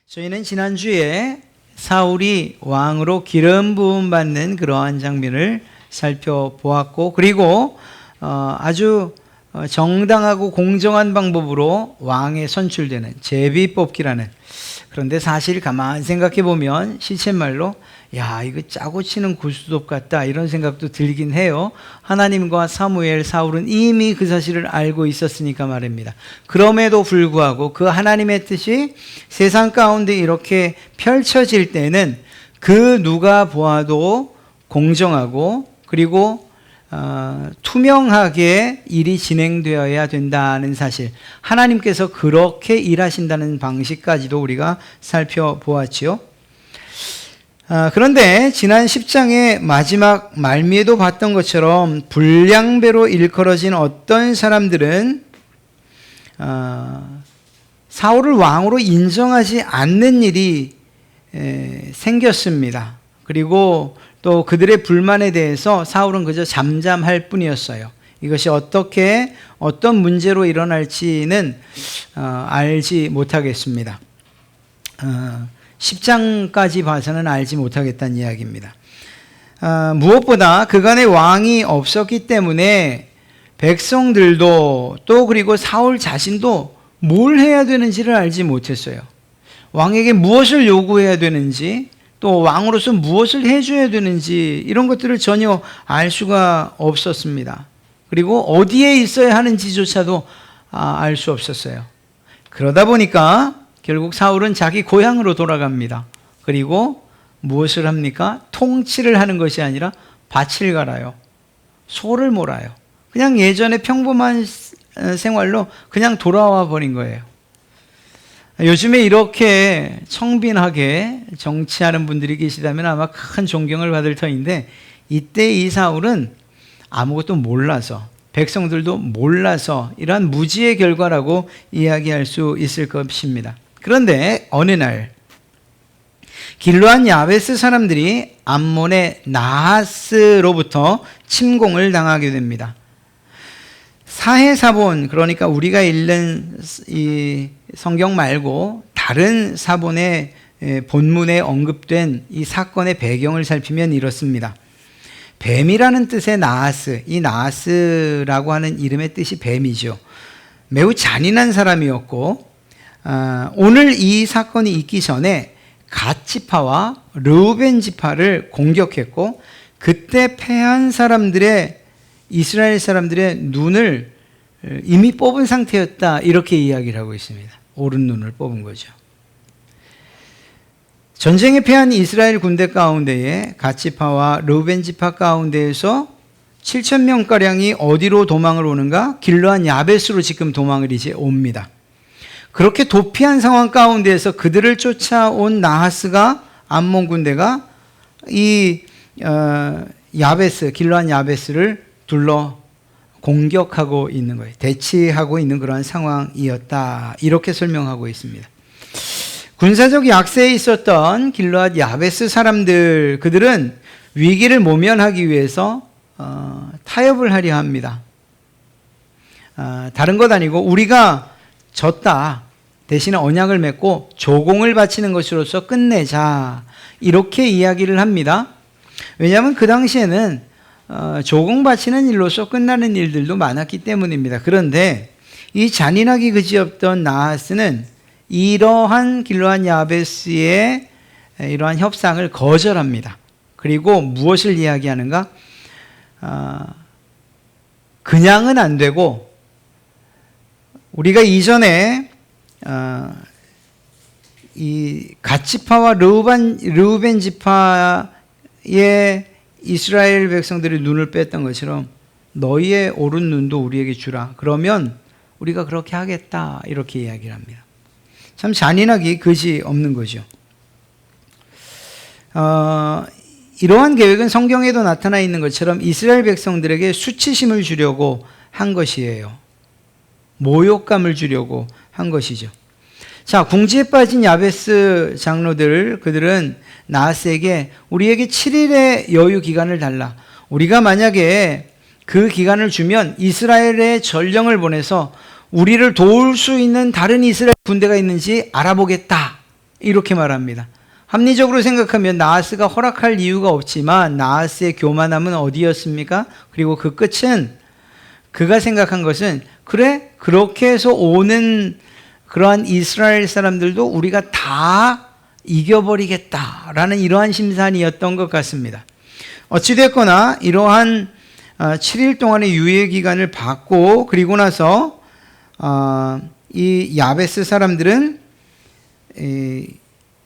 저희는 지난주에 사울이 왕으로 기름 부음 받는 그러한 장면을 살펴보았고, 그리고 아주 정당하고 공정한 방법으로 왕에 선출되는 제비 뽑기라는, 그런데 사실 가만히 생각해 보면 시쳇말로 야, 이거 짜고 치는 고스톱 같다 이런 생각도 들긴 해요. 하나님과 사무엘, 사울은 이미 그 사실을 알고 있었으니까 말입니다. 그럼에도 불구하고 그 하나님의 뜻이 세상 가운데 이렇게 펼쳐질 때는 그 누가 보아도 공정하고 그리고 투명하게 일이 진행되어야 된다는 사실, 하나님께서 그렇게 일하신다는 방식까지도 우리가 살펴보았지요. 그런데 지난 10장의 마지막 말미에도 봤던 것처럼 불량배로 일컬어진 어떤 사람들은 사울을 왕으로 인정하지 않는 일이 생겼습니다. 그리고 또 그들의 불만에 대해서 사울은 그저 잠잠할 뿐이었어요. 이것이 어떤 문제로 일어날지는 알지 못하겠습니다. 10장까지 봐서는 알지 못하겠다는 이야기입니다. 무엇보다 그간에 왕이 없었기 때문에 백성들도 또 그리고 사울 자신도 뭘 해야 되는지를 알지 못했어요. 왕에게 무엇을 요구해야 되는지, 또 왕으로서 무엇을 해줘야 되는지 이런 것들을 전혀 알 수가 없었습니다. 그리고 어디에 있어야 하는지조차도 알 수 없었어요. 그러다 보니까 결국 사울은 자기 고향으로 돌아갑니다. 그리고 무엇을 합니까? 통치를 하는 것이 아니라 밭을 갈아요. 소를 몰아요. 그냥 예전의 평범한 생활로 그냥 돌아와 버린 거예요. 요즘에 이렇게 청빈하게 정치하는 분들이 계시다면 아마 큰 존경을 받을 터인데, 이때 이 사울은 아무것도 몰라서, 백성들도 몰라서 이러한 무지의 결과라고 이야기할 수 있을 것입니다. 그런데 어느 날 길르앗 야베스 사람들이 암몬의 나하스로부터 침공을 당하게 됩니다. 사해사본, 그러니까 우리가 읽는 이 성경 말고 다른 사본의 본문에 언급된 이 사건의 배경을 살피면 이렇습니다. 뱀이라는 뜻의 나하스, 이 나하스라고 하는 이름의 뜻이 뱀이죠. 매우 잔인한 사람이었고, 오늘 이 사건이 있기 전에 갓 지파와 르우벤 지파를 공격했고, 그때 패한 이스라엘 사람들의 눈을 이미 뽑은 상태였다, 이렇게 이야기를 하고 있습니다. 오른 눈을 뽑은 거죠. 전쟁에 패한 이스라엘 군대 가운데에 갓 지파와 르우벤 지파 가운데에서 7,000명가량이 어디로 도망을 오는가? 길르앗 야베스로 지금 도망을 이제 옵니다. 그렇게 도피한 상황 가운데에서 그들을 쫓아온 나하스가, 암몬 군대가 이 야베스, 길르앗 야베스를 둘러 공격하고 있는 거예요. 대치하고 있는 그러한 상황이었다, 이렇게 설명하고 있습니다. 군사적 약세에 있었던 길르앗 야베스 사람들, 그들은 위기를 모면하기 위해서 타협을 하려 합니다. 다른 것 아니고 우리가 졌다, 대신에 언약을 맺고 조공을 바치는 것으로서 끝내자, 이렇게 이야기를 합니다. 왜냐하면 그 당시에는 조공 바치는 일로서 끝나는 일들도 많았기 때문입니다. 그런데 이 잔인하기 그지없던 나하스는 이러한 길르앗 야베스의 이러한 협상을 거절합니다. 그리고 무엇을 이야기하는가? 그냥은 안 되고, 우리가 이전에 이 갓 지파와 르우벤 지파의 이스라엘 백성들이 눈을 뺐던 것처럼 너희의 오른 눈도 우리에게 주라. 그러면 우리가 그렇게 하겠다, 이렇게 이야기를 합니다. 참 잔인하기 그지 없는 거죠. 이러한 계획은 성경에도 나타나 있는 것처럼 이스라엘 백성들에게 수치심을 주려고 한 것이에요. 모욕감을 주려고 한 것이죠. 자, 궁지에 빠진 야베스 장로들, 그들은 나하스에게 우리에게 7일의 여유 기간을 달라. 우리가 만약에 그 기간을 주면 이스라엘의 전령을 보내서 우리를 도울 수 있는 다른 이스라엘 군대가 있는지 알아보겠다, 이렇게 말합니다. 합리적으로 생각하면 나하스가 허락할 이유가 없지만 나하스의 교만함은 어디였습니까? 그리고 그 끝은 그가 생각한 것은 그래? 그렇게 해서 오는 그러한 이스라엘 사람들도 우리가 다 이겨버리겠다라는 이러한 심산이었던 것 같습니다. 어찌됐거나 이러한 7일 동안의 유예 기간을 받고 그리고 나서 이 야베스 사람들은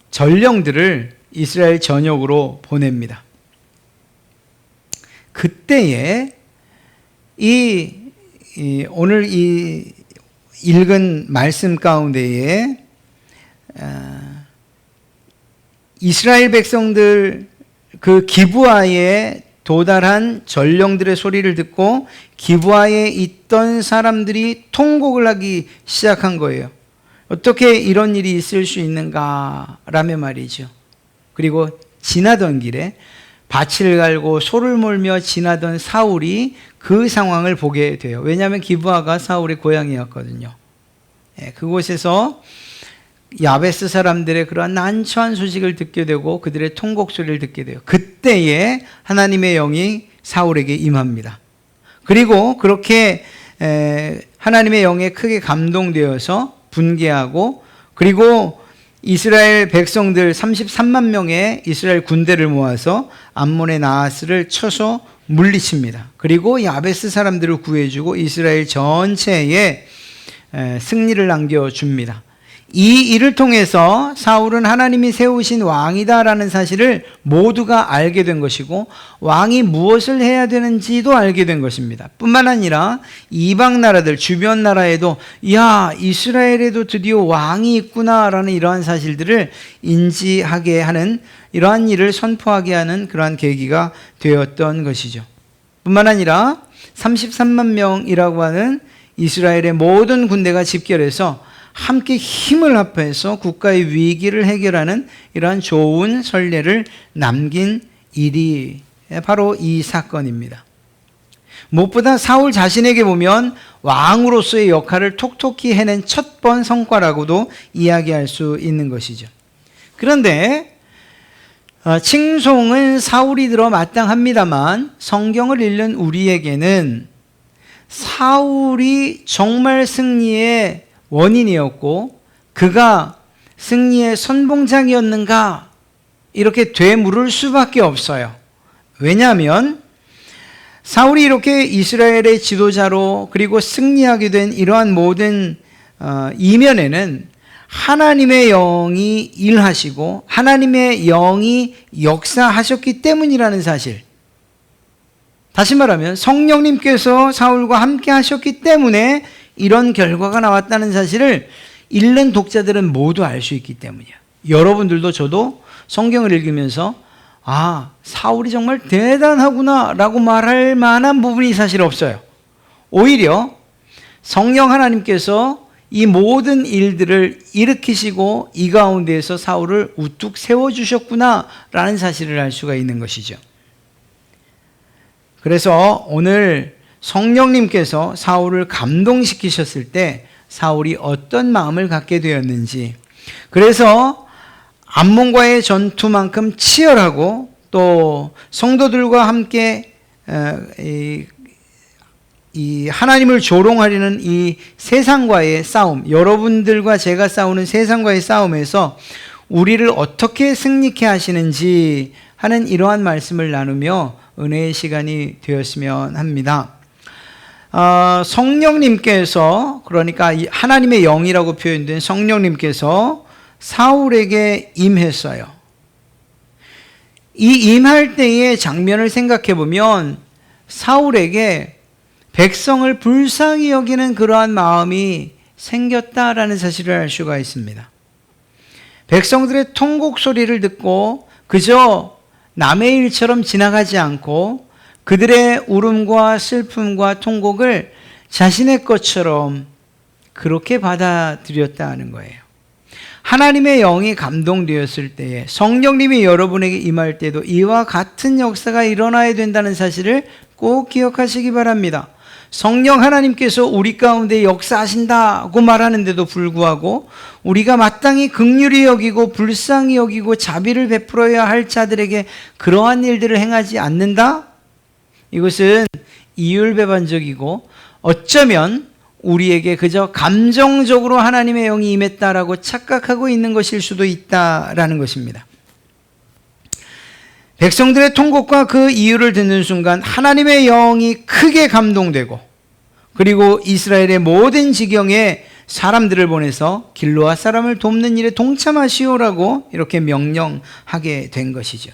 전령들을 이스라엘 전역으로 보냅니다. 그때에 오늘 이 읽은 말씀 가운데에 이스라엘 백성들 그 기브아에 도달한 전령들의 소리를 듣고 기브아에 있던 사람들이 통곡을 하기 시작한 거예요. 어떻게 이런 일이 있을 수 있는가라며 말이죠. 그리고 지나던 길에 밭을 갈고 소를 몰며 지나던 사울이 그 상황을 보게 돼요. 왜냐하면 기브아가 사울의 고향이었거든요. 그곳에서 야베스 사람들의 그러한 난처한 소식을 듣게 되고 그들의 통곡 소리를 듣게 돼요. 그때에 하나님의 영이 사울에게 임합니다. 그리고 그렇게 하나님의 영에 크게 감동되어서 분개하고 그리고 이스라엘 백성들 33만 명의 이스라엘 군대를 모아서 암몬의 나하스를 쳐서 물리칩니다. 그리고 야베스 사람들을 구해주고 이스라엘 전체에 승리를 안겨줍니다. 이 일을 통해서 사울은 하나님이 세우신 왕이다라는 사실을 모두가 알게 된 것이고 왕이 무엇을 해야 되는지도 알게 된 것입니다. 뿐만 아니라 이방 나라들 주변 나라에도 야 이스라엘에도 드디어 왕이 있구나라는 이러한 사실들을 인지하게 하는 이러한 일을 선포하게 하는 그러한 계기가 되었던 것이죠. 뿐만 아니라 33만 명이라고 하는 이스라엘의 모든 군대가 집결해서 함께 힘을 합해서 국가의 위기를 해결하는 이러한 좋은 선례를 남긴 일이 바로 이 사건입니다. 무엇보다 사울 자신에게 보면 왕으로서의 역할을 톡톡히 해낸 첫 번 성과라고도 이야기할 수 있는 것이죠. 그런데 칭송은 사울이 들어 마땅합니다만 성경을 읽는 우리에게는 사울이 정말 승리의 원인이었고 그가 승리의 선봉장이었는가 이렇게 되물을 수밖에 없어요. 왜냐하면 사울이 이렇게 이스라엘의 지도자로 그리고 승리하게 된 이러한 모든 이면에는 하나님의 영이 일하시고 하나님의 영이 역사하셨기 때문이라는 사실, 다시 말하면 성령님께서 사울과 함께 하셨기 때문에 이런 결과가 나왔다는 사실을 읽는 독자들은 모두 알 수 있기 때문이에요. 여러분들도 저도 성경을 읽으면서 사울이 정말 대단하구나 라고 말할 만한 부분이 사실 없어요. 오히려 성령 하나님께서 이 모든 일들을 일으키시고 이 가운데에서 사울을 우뚝 세워주셨구나 라는 사실을 알 수가 있는 것이죠. 그래서 오늘 성령님께서 사울을 감동시키셨을 때 사울이 어떤 마음을 갖게 되었는지, 그래서 암몬과의 전투만큼 치열하고 또 성도들과 함께 이 하나님을 조롱하려는 이 세상과의 싸움, 여러분들과 제가 싸우는 세상과의 싸움에서 우리를 어떻게 승리케 하시는지 하는 이러한 말씀을 나누며 은혜의 시간이 되었으면 합니다. 성령님께서, 그러니까 하나님의 영이라고 표현된 성령님께서 사울에게 임했어요. 이 임할 때의 장면을 생각해 보면 사울에게 백성을 불쌍히 여기는 그러한 마음이 생겼다라는 사실을 알 수가 있습니다. 백성들의 통곡 소리를 듣고 그저 남의 일처럼 지나가지 않고 그들의 울음과 슬픔과 통곡을 자신의 것처럼 그렇게 받아들였다는 거예요. 하나님의 영이 감동되었을 때에, 성령님이 여러분에게 임할 때도 이와 같은 역사가 일어나야 된다는 사실을 꼭 기억하시기 바랍니다. 성령 하나님께서 우리 가운데 역사하신다고 말하는데도 불구하고 우리가 마땅히 긍휼히 여기고 불쌍히 여기고 자비를 베풀어야 할 자들에게 그러한 일들을 행하지 않는다? 이것은 이율배반적이고 어쩌면 우리에게 그저 감정적으로 하나님의 영이 임했다라고 착각하고 있는 것일 수도 있다라는 것입니다. 백성들의 통곡과 그 이유를 듣는 순간 하나님의 영이 크게 감동되고 그리고 이스라엘의 모든 지경에 사람들을 보내서 길르앗 사람을 돕는 일에 동참하시오라고 이렇게 명령하게 된 것이죠.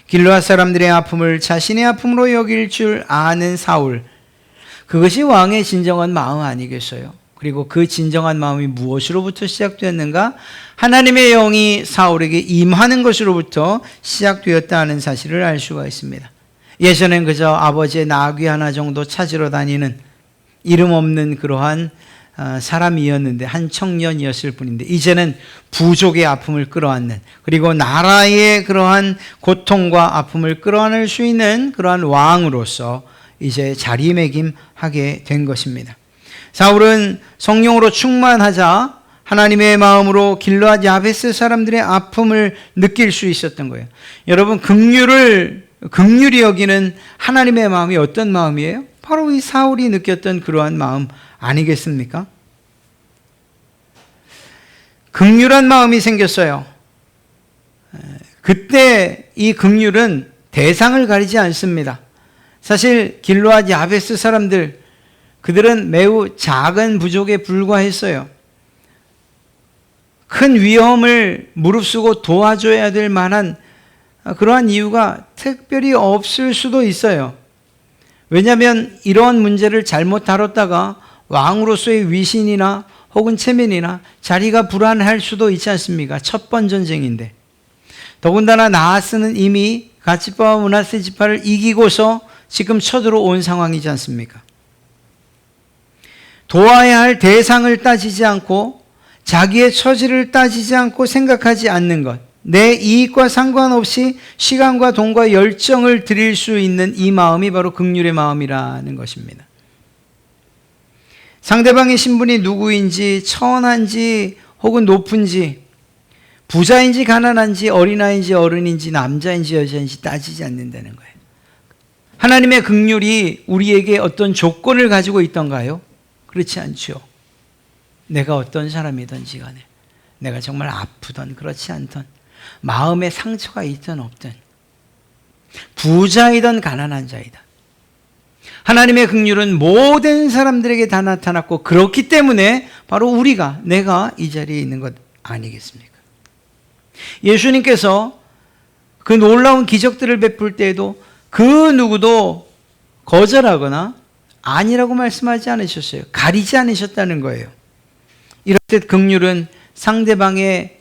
길르앗 사람들의 아픔을 자신의 아픔으로 여길 줄 아는 사울, 그것이 왕의 진정한 마음 아니겠어요? 그리고 그 진정한 마음이 무엇으로부터 시작되었는가? 하나님의 영이 사울에게 임하는 것으로부터 시작되었다는 사실을 알 수가 있습니다. 예전엔 그저 아버지의 나귀 하나 정도 찾으러 다니는 이름 없는 그러한 사람이었는데, 한 청년이었을 뿐인데, 이제는 부족의 아픔을 끌어안는, 그리고 나라의 그러한 고통과 아픔을 끌어안을 수 있는 그러한 왕으로서 이제 자리매김하게 된 것입니다. 사울은 성령으로 충만하자 하나님의 마음으로 길르앗 야베스 사람들의 아픔을 느낄 수 있었던 거예요. 여러분, 긍휼히 여기는 하나님의 마음이 어떤 마음이에요? 바로 이 사울이 느꼈던 그러한 마음 아니겠습니까? 긍휼한 마음이 생겼어요. 그때 이 긍휼은 대상을 가리지 않습니다. 사실 길르앗 야베스 사람들, 그들은 매우 작은 부족에 불과했어요. 큰 위험을 무릅쓰고 도와줘야 될 만한 그러한 이유가 특별히 없을 수도 있어요. 왜냐하면 이러한 문제를 잘못 다뤘다가 왕으로서의 위신이나 혹은 체면이나 자리가 불안할 수도 있지 않습니까? 첫 번 전쟁인데. 더군다나 나하스는 이미 갓지파와 므낫세 지파를 이기고서 지금 쳐들어온 상황이지 않습니까? 도와야 할 대상을 따지지 않고 자기의 처지를 따지지 않고 생각하지 않는 것, 내 이익과 상관없이 시간과 돈과 열정을 드릴 수 있는 이 마음이 바로 긍휼의 마음이라는 것입니다. 상대방의 신분이 누구인지, 천한지 혹은 높은지, 부자인지 가난한지, 어린아이인지 어른인지, 남자인지 여자인지 따지지 않는다는 거예요. 하나님의 긍휼이 우리에게 어떤 조건을 가지고 있던가요? 그렇지 않죠. 내가 어떤 사람이든지 간에, 내가 정말 아프던 그렇지 않던, 마음에 상처가 있든 없든, 부자이든 가난한 자이든, 하나님의 긍휼은 모든 사람들에게 다 나타났고, 그렇기 때문에 바로 내가 이 자리에 있는 것 아니겠습니까? 예수님께서 그 놀라운 기적들을 베풀 때에도 그 누구도 거절하거나 아니라고 말씀하지 않으셨어요. 가리지 않으셨다는 거예요. 이럴 때 긍휼은 상대방의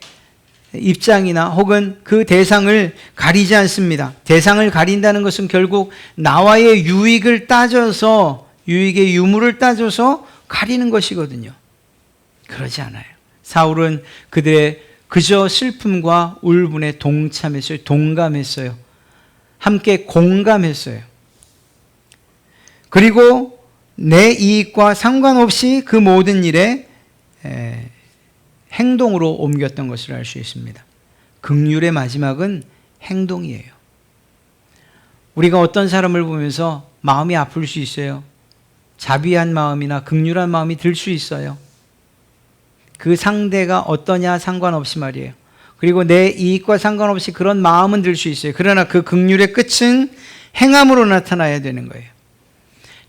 입장이나 혹은 그 대상을 가리지 않습니다. 대상을 가린다는 것은 결국 나와의 유익을 따져서, 유익의 유무를 따져서 가리는 것이거든요. 그러지 않아요. 사울은 그들의 그저 슬픔과 울분에 동참했어요. 동감했어요. 함께 공감했어요. 그리고 내 이익과 상관없이 그 모든 일에 행동으로 옮겼던 것을 알 수 있습니다. 긍휼의 마지막은 행동이에요. 우리가 어떤 사람을 보면서 마음이 아플 수 있어요. 자비한 마음이나 긍휼한 마음이 들 수 있어요. 그 상대가 어떠냐 상관없이 말이에요. 그리고 내 이익과 상관없이 그런 마음은 들 수 있어요. 그러나 그 긍휼의 끝은 행함으로 나타나야 되는 거예요.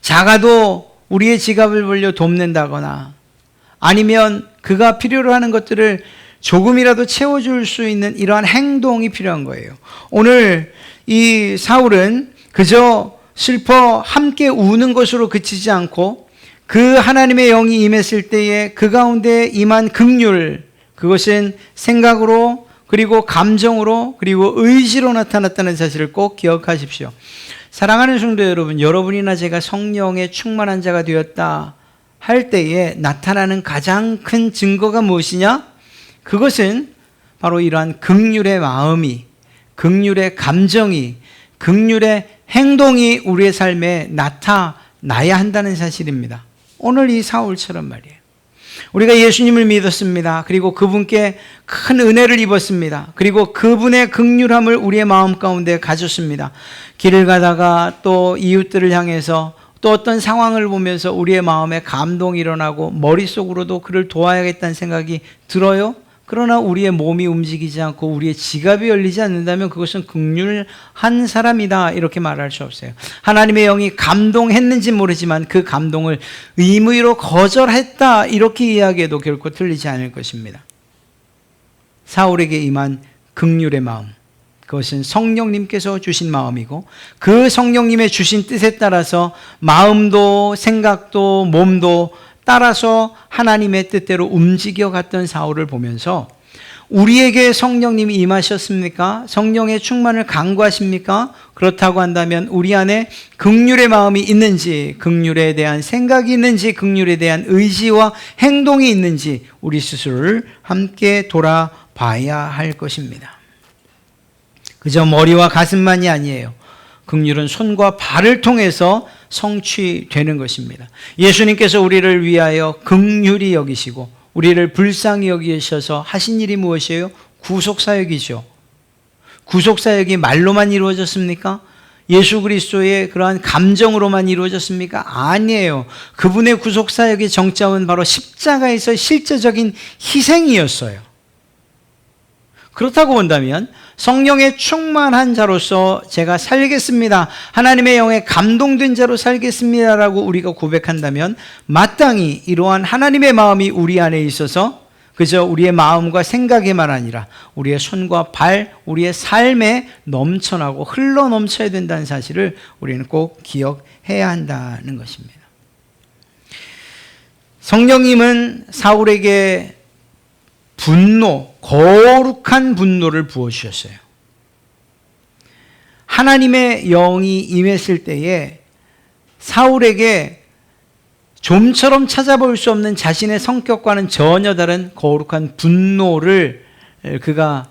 작아도 우리의 지갑을 벌려 돕는다거나, 아니면 그가 필요로 하는 것들을 조금이라도 채워줄 수 있는 이러한 행동이 필요한 거예요. 오늘 이 사울은 그저 슬퍼 함께 우는 것으로 그치지 않고, 그 하나님의 영이 임했을 때에 그 가운데 임한 긍휼, 그것은 생각으로, 그리고 감정으로, 그리고 의지로 나타났다는 사실을 꼭 기억하십시오. 사랑하는 성도 여러분, 여러분이나 제가 성령에 충만한 자가 되었다 할 때에 나타나는 가장 큰 증거가 무엇이냐? 그것은 바로 이러한 긍휼의 마음이, 긍휼의 감정이, 긍휼의 행동이 우리의 삶에 나타나는 나야 한다는 사실입니다. 오늘 이 사울처럼 말이에요. 우리가 예수님을 믿었습니다. 그리고 그분께 큰 은혜를 입었습니다. 그리고 그분의 긍휼함을 우리의 마음 가운데 가졌습니다. 길을 가다가 또 이웃들을 향해서 또 어떤 상황을 보면서 우리의 마음에 감동이 일어나고 머릿속으로도 그를 도와야겠다는 생각이 들어요. 그러나 우리의 몸이 움직이지 않고 우리의 지갑이 열리지 않는다면 그것은 긍휼한 사람이다 이렇게 말할 수 없어요. 하나님의 영이 감동했는지 모르지만 그 감동을 의무로 거절했다 이렇게 이야기해도 결코 틀리지 않을 것입니다. 사울에게 임한 긍휼의 마음, 그것은 성령님께서 주신 마음이고 그 성령님의 주신 뜻에 따라서 마음도 생각도 몸도 따라서 하나님의 뜻대로 움직여갔던 사울을 보면서 우리에게 성령님이 임하셨습니까? 성령의 충만을 간구하십니까? 그렇다고 한다면 우리 안에 긍휼의 마음이 있는지, 긍휼에 대한 생각이 있는지, 긍휼에 대한 의지와 행동이 있는지 우리 스스로를 함께 돌아봐야 할 것입니다. 그저 머리와 가슴만이 아니에요. 긍휼은 손과 발을 통해서 성취되는 것입니다. 예수님께서 우리를 위하여 긍휼히 여기시고 우리를 불쌍히 여기셔서 하신 일이 무엇이에요? 구속사역이죠. 구속사역이 말로만 이루어졌습니까? 예수 그리스도의 그러한 감정으로만 이루어졌습니까? 아니에요. 그분의 구속사역의 정점은 바로 십자가에서 실제적인 희생이었어요. 그렇다고 본다면 성령의 충만한 자로서 제가 살겠습니다. 하나님의 영에 감동된 자로 살겠습니다라고 우리가 고백한다면 마땅히 이러한 하나님의 마음이 우리 안에 있어서 그저 우리의 마음과 생각에만 아니라 우리의 손과 발, 우리의 삶에 넘쳐나고 흘러 넘쳐야 된다는 사실을 우리는 꼭 기억해야 한다는 것입니다. 성령님은 사울에게 분노, 거룩한 분노를 부어주셨어요. 하나님의 영이 임했을 때에 사울에게 좀처럼 찾아볼 수 없는 자신의 성격과는 전혀 다른 거룩한 분노를 그가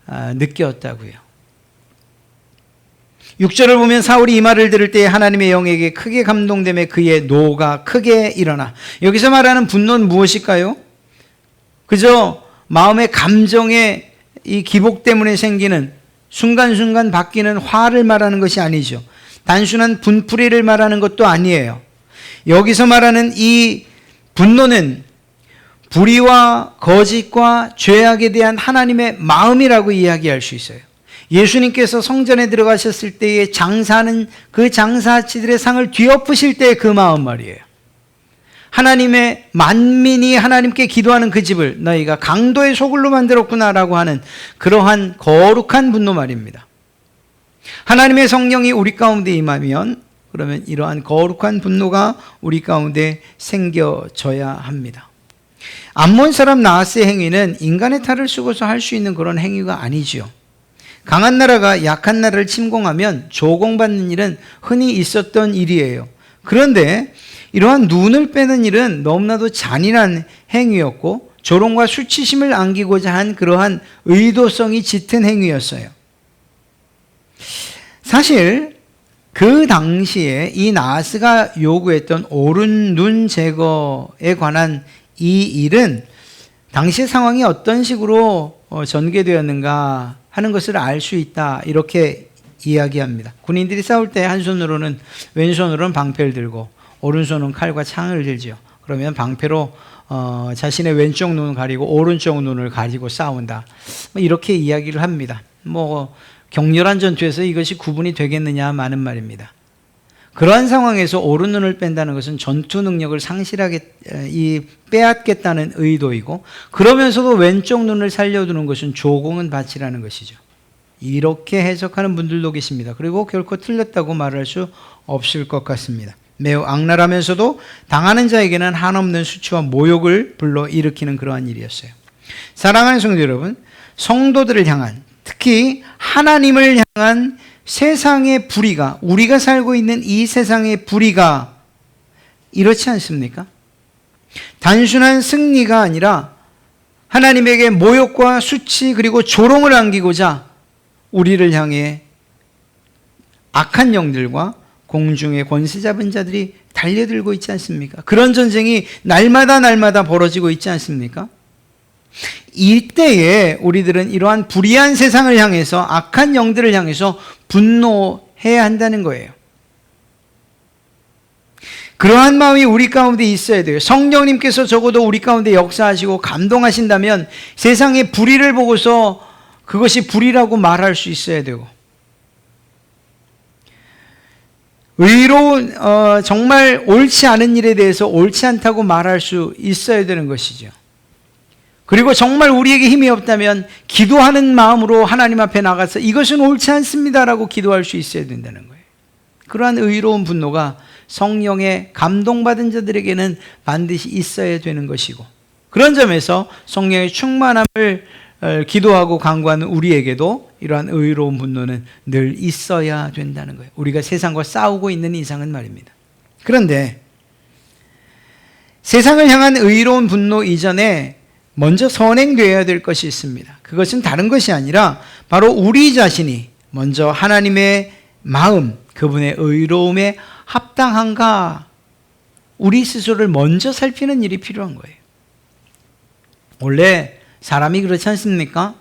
느꼈다고요. 6절을 보면 사울이 이 말을 들을 때 하나님의 영에게 크게 감동되며 그의 노가 크게 일어나. 여기서 말하는 분노는 무엇일까요? 그저 마음의 감정의 이 기복 때문에 생기는 순간순간 바뀌는 화를 말하는 것이 아니죠. 단순한 분풀이를 말하는 것도 아니에요. 여기서 말하는 이 분노는 불의와 거짓과 죄악에 대한 하나님의 마음이라고 이야기할 수 있어요. 예수님께서 성전에 들어가셨을 때에 장사하는 그 장사치들의 상을 뒤엎으실 때의 그 마음 말이에요. 하나님의 만민이 하나님께 기도하는 그 집을 너희가 강도의 소굴로 만들었구나라고 하는 그러한 거룩한 분노 말입니다. 하나님의 성령이 우리 가운데 임하면 그러면 이러한 거룩한 분노가 우리 가운데 생겨져야 합니다. 암몬 사람 나하스의 행위는 인간의 탈을 쓰고서 할 수 있는 그런 행위가 아니죠. 강한 나라가 약한 나라를 침공하면 조공받는 일은 흔히 있었던 일이에요. 그런데 이러한 눈을 빼는 일은 너무나도 잔인한 행위였고 조롱과 수치심을 안기고자 한 그러한 의도성이 짙은 행위였어요. 사실 그 당시에 이 나하스가 요구했던 오른 눈 제거에 관한 이 일은 당시의 상황이 어떤 식으로 전개되었는가 하는 것을 알 수 있다 이렇게 이야기합니다. 군인들이 싸울 때 한 손으로는 왼손으로는 방패를 들고 오른손은 칼과 창을 들죠. 그러면 방패로 자신의 왼쪽 눈을 가리고 오른쪽 눈을 가리고 싸운다. 이렇게 이야기를 합니다. 격렬한 전투에서 이것이 구분이 되겠느냐 많은 말입니다. 그러한 상황에서 오른 눈을 뺀다는 것은 전투 능력을 빼앗겠다는 의도이고 그러면서도 왼쪽 눈을 살려두는 것은 조공은 바치라는 것이죠. 이렇게 해석하는 분들도 계십니다. 그리고 결코 틀렸다고 말할 수 없을 것 같습니다. 매우 악랄하면서도 당하는 자에게는 한없는 수치와 모욕을 불러일으키는 그러한 일이었어요. 사랑하는 성도 여러분, 성도들을 향한 특히 하나님을 향한 세상의 불의가 우리가 살고 있는 이 세상의 불의가 이렇지 않습니까? 단순한 승리가 아니라 하나님에게 모욕과 수치 그리고 조롱을 안기고자 우리를 향해 악한 영들과 공중의 권세 잡은 자들이 달려들고 있지 않습니까? 그런 전쟁이 날마다 벌어지고 있지 않습니까? 이때에 우리들은 이러한 불의한 세상을 향해서, 악한 영들을 향해서 분노해야 한다는 거예요. 그러한 마음이 우리 가운데 있어야 돼요. 성령님께서 적어도 우리 가운데 역사하시고 감동하신다면 세상의 불의를 보고서 그것이 불의라고 말할 수 있어야 되고, 의로운 정말 옳지 않은 일에 대해서 옳지 않다고 말할 수 있어야 되는 것이죠. 그리고 정말 우리에게 힘이 없다면 기도하는 마음으로 하나님 앞에 나가서 이것은 옳지 않습니다라고 기도할 수 있어야 된다는 거예요. 그러한 의로운 분노가 성령의 감동받은 자들에게는 반드시 있어야 되는 것이고, 그런 점에서 성령의 충만함을 기도하고 간구하는 우리에게도 이러한 의로운 분노는 늘 있어야 된다는 거예요. 우리가 세상과 싸우고 있는 이상은 말입니다. 그런데 세상을 향한 의로운 분노 이전에 먼저 선행되어야 될 것이 있습니다. 그것은 다른 것이 아니라 바로 우리 자신이 먼저 하나님의 마음, 그분의 의로움에 합당한가, 우리 스스로를 먼저 살피는 일이 필요한 거예요. 원래 사람이 그렇지 않습니까?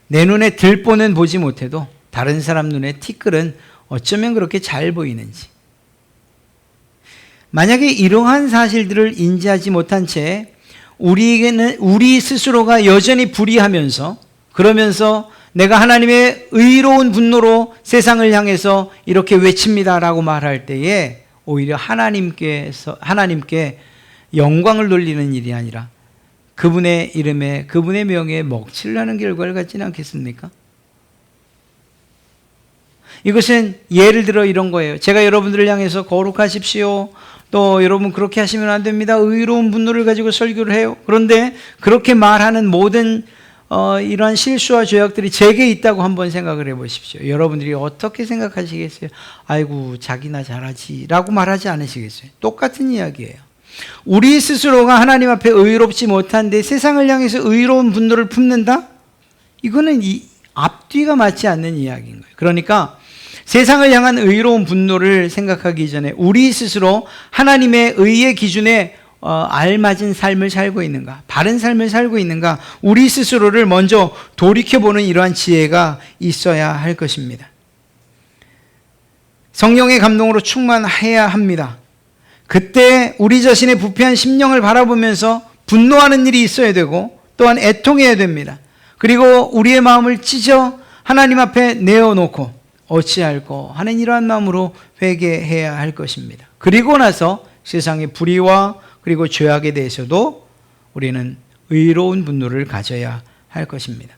내 눈에 들보는 보지 못해도 다른 사람 눈에 티끌은 어쩌면 그렇게 잘 보이는지. 만약에 이러한 사실들을 인지하지 못한 채 우리에게는 우리 스스로가 여전히 불의하면서, 그러면서 내가 하나님의 의로운 분노로 세상을 향해서 이렇게 외칩니다라고 말할 때에 오히려 하나님께 영광을 돌리는 일이 아니라 그분의 이름에, 그분의 명예에 먹칠을 하는 결과를 갖지는 않겠습니까? 이것은 예를 들어 이런 거예요. 제가 여러분들을 향해서 거룩하십시오, 또 여러분 그렇게 하시면 안 됩니다, 의로운 분노를 가지고 설교를 해요. 그런데 그렇게 말하는 모든 이러한 실수와 죄악들이 제게 있다고 한번 생각을 해보십시오. 여러분들이 어떻게 생각하시겠어요? 아이고 자기나 잘하지 라고 말하지 않으시겠어요? 똑같은 이야기예요. 우리 스스로가 하나님 앞에 의롭지 못한데 세상을 향해서 의로운 분노를 품는다? 이거는 앞뒤가 맞지 않는 이야기인 거예요. 그러니까 세상을 향한 의로운 분노를 생각하기 전에 우리 스스로 하나님의 의의 기준에 알맞은 삶을 살고 있는가, 바른 삶을 살고 있는가, 우리 스스로를 먼저 돌이켜보는 이러한 지혜가 있어야 할 것입니다. 성령의 감동으로 충만해야 합니다. 그때 우리 자신의 부패한 심령을 바라보면서 분노하는 일이 있어야 되고, 또한 애통해야 됩니다. 그리고 우리의 마음을 찢어 하나님 앞에 내어놓고 어찌할꼬 하는 이러한 마음으로 회개해야 할 것입니다. 그리고 나서 세상의 불의와 그리고 죄악에 대해서도 우리는 의로운 분노를 가져야 할 것입니다.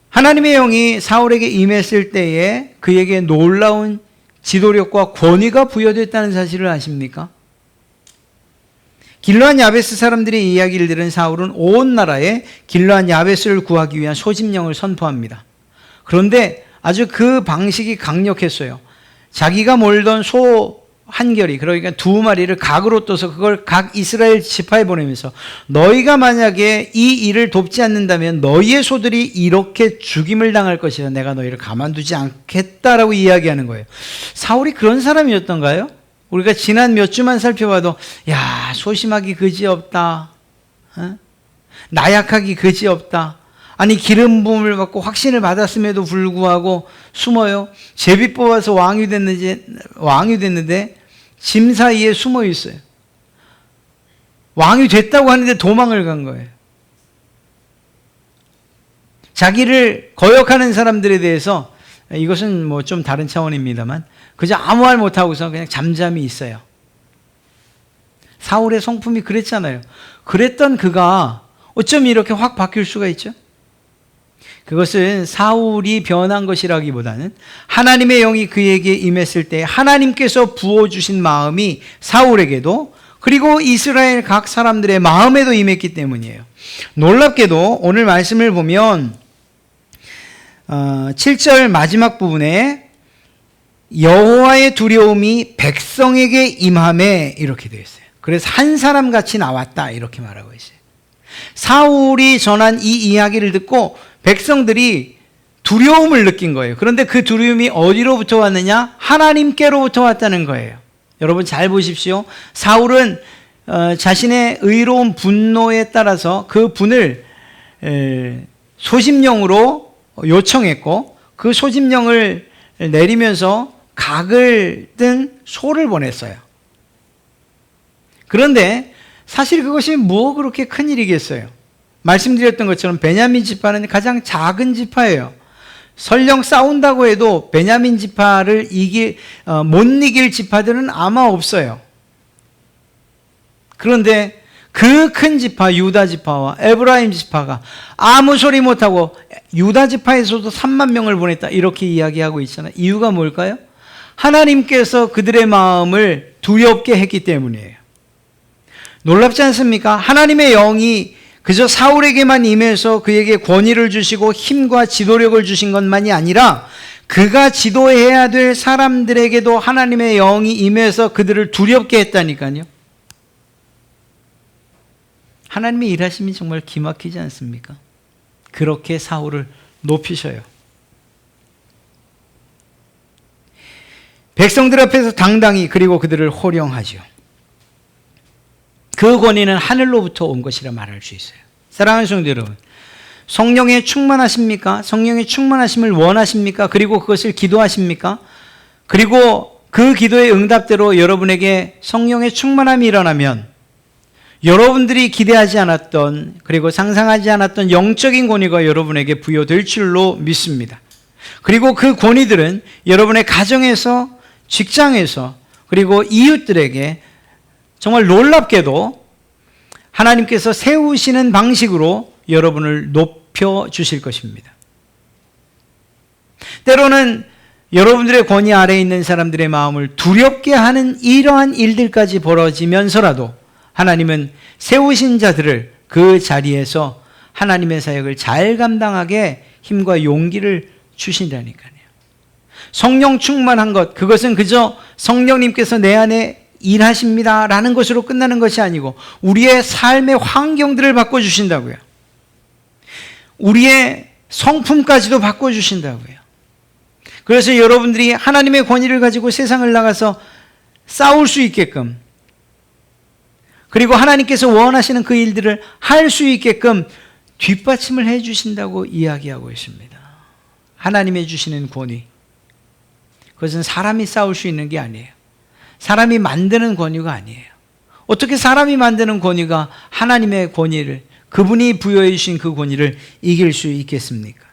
하나님의 영이 사울에게 임했을 때에 그에게 놀라운 지도력과 권위가 부여됐다는 사실을 아십니까? 길르앗 야베스 사람들의 이야기를 들은 사울은 온 나라에 길르앗 야베스를 구하기 위한 소집령을 선포합니다. 그런데 아주 그 방식이 강력했어요. 자기가 몰던 소 한 결이, 그러니까 2마리를 각으로 떠서 그걸 각 이스라엘 지파에 보내면서 너희가 만약에 이 일을 돕지 않는다면 너희의 소들이 이렇게 죽임을 당할 것이다, 내가 너희를 가만두지 않겠다라고 이야기하는 거예요. 사울이 그런 사람이었던가요? 우리가 지난 몇 주만 살펴봐도 야, 소심하기 그지없다, 나약하기 그지없다, 아니 기름 부음을 받고 확신을 받았음에도 불구하고 숨어요. 제비 뽑아서 왕이 됐는데 짐 사이에 숨어 있어요. 왕이 됐다고 하는데 도망을 간 거예요. 자기를 거역하는 사람들에 대해서, 이것은 뭐 좀 다른 차원입니다만, 그저 아무 말 못하고서 그냥 잠잠히 있어요. 사울의 성품이 그랬잖아요. 그랬던 그가 어쩜 이렇게 확 바뀔 수가 있죠? 그것은 사울이 변한 것이라기보다는 하나님의 영이 그에게 임했을 때 하나님께서 부어주신 마음이 사울에게도 그리고 이스라엘 각 사람들의 마음에도 임했기 때문이에요. 놀랍게도 오늘 말씀을 보면 7절 마지막 부분에 여호와의 두려움이 백성에게 임함에 이렇게 되어 있어요. 그래서 한 사람 같이 나왔다 이렇게 말하고 있어요. 사울이 전한 이 이야기를 듣고 백성들이 두려움을 느낀 거예요. 그런데 그 두려움이 어디로부터 왔느냐? 하나님께로부터 왔다는 거예요. 여러분 잘 보십시오. 사울은 자신의 의로운 분노에 따라서 그 분을 소집령으로 요청했고 그 소집령을 내리면서 각을 든 소를 보냈어요. 그런데 사실 그것이 뭐 그렇게 큰 일이겠어요? 말씀드렸던 것처럼 베냐민 지파는 가장 작은 지파예요. 설령 싸운다고 해도 베냐민 지파를 못 이길 지파들은 아마 없어요. 그런데 그 큰 지파 유다 지파와 에브라임 지파가 아무 소리 못하고 유다 지파에서도 3만 명을 보냈다 이렇게 이야기하고 있잖아요. 이유가 뭘까요? 하나님께서 그들의 마음을 두렵게 했기 때문이에요. 놀랍지 않습니까? 하나님의 영이 그저 사울에게만 임해서 그에게 권위를 주시고 힘과 지도력을 주신 것만이 아니라 그가 지도해야 될 사람들에게도 하나님의 영이 임해서 그들을 두렵게 했다니까요. 하나님의 일하심이 정말 기막히지 않습니까? 그렇게 사울을 높이셔요. 백성들 앞에서 당당히 그리고 그들을 호령하죠. 그 권위는 하늘로부터 온 것이라 말할 수 있어요. 사랑하는 성도 여러분, 성령에 충만하십니까? 성령의 충만하심을 원하십니까? 그리고 그것을 기도하십니까? 그리고 그 기도의 응답대로 여러분에게 성령의 충만함이 일어나면 여러분들이 기대하지 않았던 그리고 상상하지 않았던 영적인 권위가 여러분에게 부여될 줄로 믿습니다. 그리고 그 권위들은 여러분의 가정에서, 직장에서, 그리고 이웃들에게 정말 놀랍게도 하나님께서 세우시는 방식으로 여러분을 높여주실 것입니다. 때로는 여러분들의 권위 아래에 있는 사람들의 마음을 두렵게 하는 이러한 일들까지 벌어지면서라도 하나님은 세우신 자들을 그 자리에서 하나님의 사역을 잘 감당하게 힘과 용기를 주신다니까요. 성령 충만한 것, 그것은 그저 성령님께서 내 안에 일하십니다라는 것으로 끝나는 것이 아니고 우리의 삶의 환경들을 바꿔주신다고요. 우리의 성품까지도 바꿔주신다고요. 그래서 여러분들이 하나님의 권위를 가지고 세상을 나가서 싸울 수 있게끔, 그리고 하나님께서 원하시는 그 일들을 할 수 있게끔 뒷받침을 해주신다고 이야기하고 있습니다. 하나님의 주시는 권위, 그것은 사람이 싸울 수 있는 게 아니에요. 사람이 만드는 권위가 아니에요. 어떻게 사람이 만드는 권위가 하나님의 권위를, 그분이 부여해 주신 그 권위를 이길 수 있겠습니까?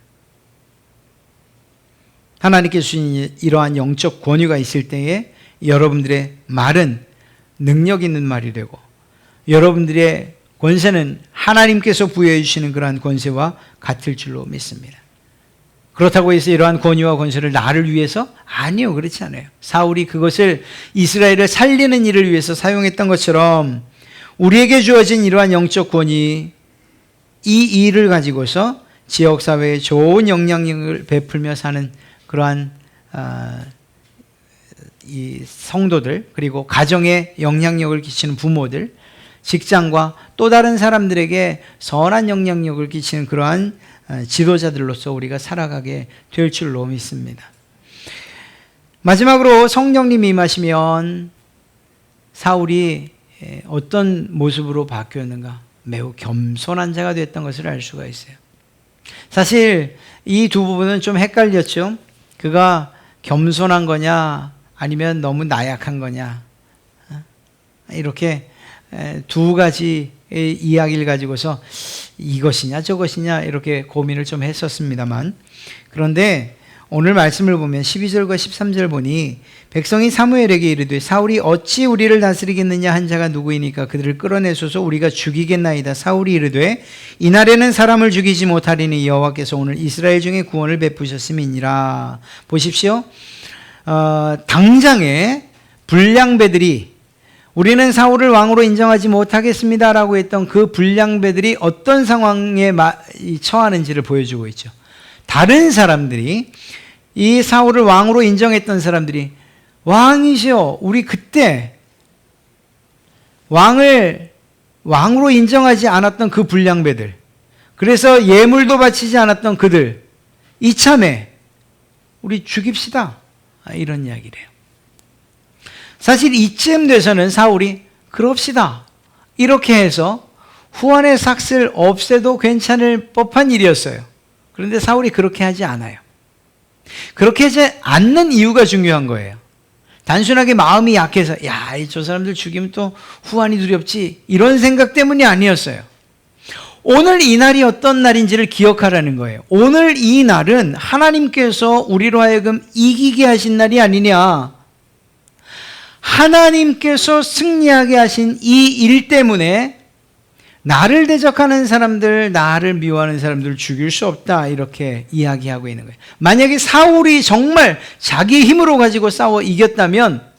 하나님께서 주신 이러한 영적 권위가 있을 때에 여러분들의 말은 능력 있는 말이 되고 여러분들의 권세는 하나님께서 부여해 주시는 그러한 권세와 같을 줄로 믿습니다. 그렇다고 해서 이러한 권위와 권세를 나를 위해서? 아니요, 그렇지 않아요. 사울이 그것을 이스라엘을 살리는 일을 위해서 사용했던 것처럼 우리에게 주어진 이러한 영적 권위, 이 일을 가지고서 지역사회에 좋은 영향력을 베풀며 사는 그러한 이 성도들, 그리고 가정에 영향력을 끼치는 부모들, 직장과 또 다른 사람들에게 선한 영향력을 끼치는 그러한 지도자들로서 우리가 살아가게 될 줄로 믿습니다. 마지막으로 성령님이 임하시면 사울이 어떤 모습으로 바뀌었는가? 매우 겸손한 자가 됐던 것을 알 수가 있어요. 사실 이 두 부분은 좀 헷갈렸죠. 그가 겸손한 거냐 아니면 너무 나약한 거냐, 이렇게 두 가지 이야기를 가지고서 이것이냐 저것이냐 이렇게 고민을 좀 했었습니다만, 그런데 오늘 말씀을 보면 12절과 13절 보니 백성이 사무엘에게 이르되 사울이 어찌 우리를 다스리겠느냐 한 자가 누구이니까 그들을 끌어내소서 우리가 죽이겠나이다. 사울이 이르되 이날에는 사람을 죽이지 못하리니 여호와께서 오늘 이스라엘 중에 구원을 베푸셨음이니라. 보십시오. 당장에 불량배들이 우리는 사울을 왕으로 인정하지 못하겠습니다라고 했던 그 불량배들이 어떤 상황에 처하는지를 보여주고 있죠. 다른 사람들이, 이 사울을 왕으로 인정했던 사람들이 왕이시여, 우리 그때 왕으로 인정하지 않았던 그 불량배들, 그래서 예물도 바치지 않았던 그들, 이참에 우리 죽입시다. 이런 이야기래요. 사실 이쯤 돼서는 사울이 그럽시다. 이렇게 해서 후원의 삭슬 없애도 괜찮을 법한 일이었어요. 그런데 사울이 그렇게 하지 않아요. 그렇게 하지 않는 이유가 중요한 거예요. 단순하게 마음이 약해서 저 사람들 죽이면 또 후환이 두렵지 이런 생각 때문이 아니었어요. 오늘 이 날이 어떤 날인지를 기억하라는 거예요. 오늘 이 날은 하나님께서 우리로 하여금 이기게 하신 날이 아니냐. 하나님께서 승리하게 하신 이 일 때문에 나를 대적하는 사람들, 나를 미워하는 사람들을 죽일 수 없다 이렇게 이야기하고 있는 거예요. 만약에 사울이 정말 자기 힘으로 가지고 싸워 이겼다면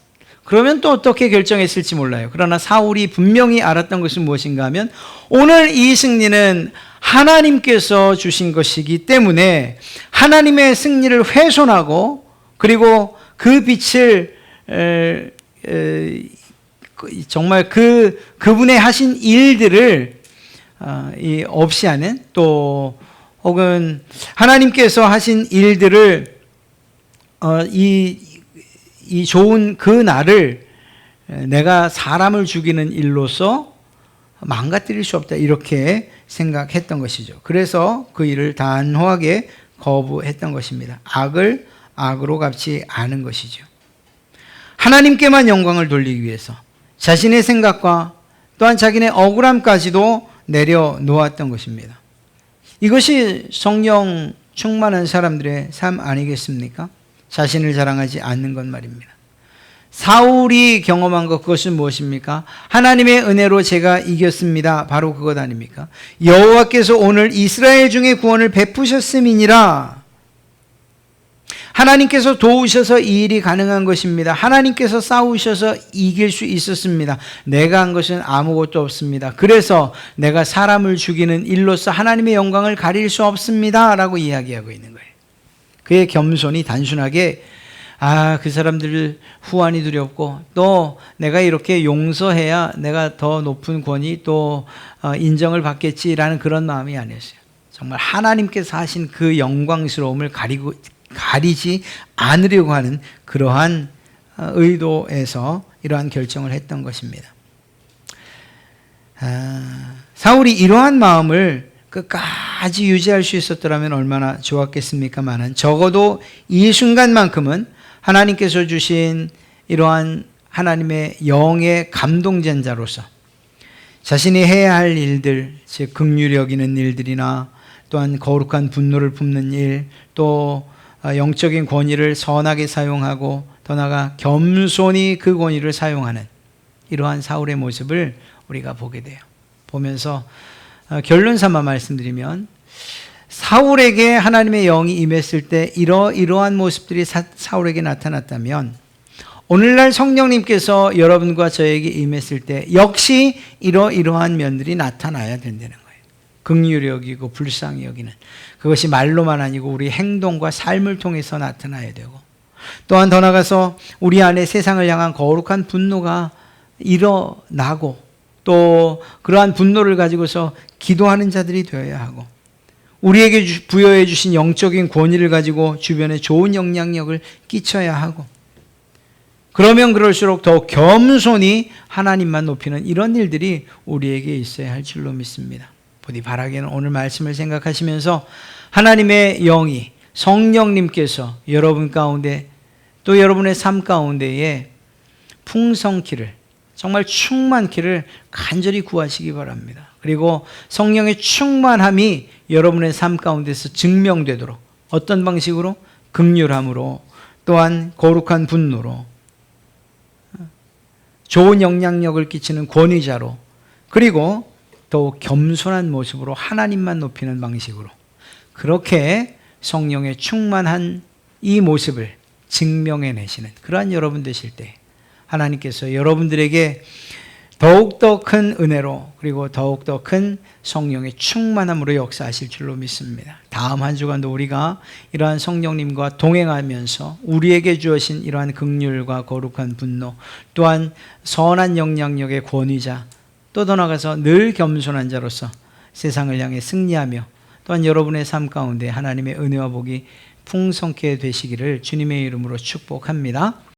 그러면 또 어떻게 결정했을지 몰라요. 그러나 사울이 분명히 알았던 것은 무엇인가 하면 오늘 이 승리는 하나님께서 주신 것이기 때문에 하나님의 승리를 훼손하고 그리고 그 빛을 정말 그분의 하신 일들을 없이 하는 또 혹은 하나님께서 하신 일들을 이 좋은 그 날을 내가 사람을 죽이는 일로서 망가뜨릴 수 없다 이렇게 생각했던 것이죠. 그래서 그 일을 단호하게 거부했던 것입니다. 악을 악으로 갚지 않은 것이죠. 하나님께만 영광을 돌리기 위해서 자신의 생각과 또한 자기네 억울함까지도 내려놓았던 것입니다. 이것이 성령 충만한 사람들의 삶 아니겠습니까? 자신을 자랑하지 않는 것 말입니다. 사울이 경험한 것 그것은 무엇입니까? 하나님의 은혜로 제가 이겼습니다. 바로 그것 아닙니까? 여호와께서 오늘 이스라엘 중에 구원을 베푸셨음이니라. 하나님께서 도우셔서 이 일이 가능한 것입니다. 하나님께서 싸우셔서 이길 수 있었습니다. 내가 한 것은 아무것도 없습니다. 그래서 내가 사람을 죽이는 일로서 하나님의 영광을 가릴 수 없습니다. 라고 이야기하고 있는 거예요. 그의 겸손이 단순하게 그 사람들 후환이 두렵고 또 내가 이렇게 용서해야 내가 더 높은 권위 또 인정을 받겠지라는 그런 마음이 아니었어요. 정말 하나님께서 하신 그 영광스러움을 가리지 않으려고 하는 그러한 의도에서 이러한 결정을 했던 것입니다. 사울이 이러한 마음을 끝까지 유지할 수 있었더라면 얼마나 좋았겠습니까마는 적어도 이 순간만큼은 하나님께서 주신 이러한 하나님의 영의 감동전자로서 자신이 해야 할 일들, 즉 긍휼히 여기는 일들이나 또한 거룩한 분노를 품는 일, 또 영적인 권위를 선하게 사용하고 더 나아가 겸손히 그 권위를 사용하는 이러한 사울의 모습을 우리가 보게 돼요. 보면서 결론 삼아 말씀드리면 사울에게 하나님의 영이 임했을 때 이러한 모습들이 사울에게 나타났다면 오늘날 성령님께서 여러분과 저에게 임했을 때 역시 이러한 면들이 나타나야 된다는 거예요. 긍휼히 여기고 불쌍히 여기는 그것이 말로만 아니고 우리 행동과 삶을 통해서 나타나야 되고 또한 더 나아가서 우리 안에 세상을 향한 거룩한 분노가 일어나고 또 그러한 분노를 가지고서 기도하는 자들이 되어야 하고 우리에게 부여해 주신 영적인 권위를 가지고 주변에 좋은 영향력을 끼쳐야 하고 그러면 그럴수록 더 겸손히 하나님만 높이는 이런 일들이 우리에게 있어야 할 줄로 믿습니다. 부디 바라기는 오늘 말씀을 생각하시면서 하나님의 영이 성령님께서 여러분 가운데 또 여러분의 삶 가운데에 풍성키를 정말 충만키를 간절히 구하시기 바랍니다. 그리고 성령의 충만함이 여러분의 삶 가운데서 증명되도록 어떤 방식으로? 긍휼함으로 또한 거룩한 분노로 좋은 영향력을 끼치는 권위자로 그리고 더욱 겸손한 모습으로 하나님만 높이는 방식으로 그렇게 성령의 충만한 이 모습을 증명해내시는 그러한 여러분 되실 때 하나님께서 여러분들에게 더욱더 큰 은혜로 그리고 더욱더 큰 성령의 충만함으로 역사하실 줄로 믿습니다. 다음 한 주간도 우리가 이러한 성령님과 동행하면서 우리에게 주어진 이러한 긍휼과 거룩한 분노 또한 선한 영향력의 권위자 또 더 나아가서 늘 겸손한 자로서 세상을 향해 승리하며 또한 여러분의 삶 가운데 하나님의 은혜와 복이 풍성케 되시기를 주님의 이름으로 축복합니다.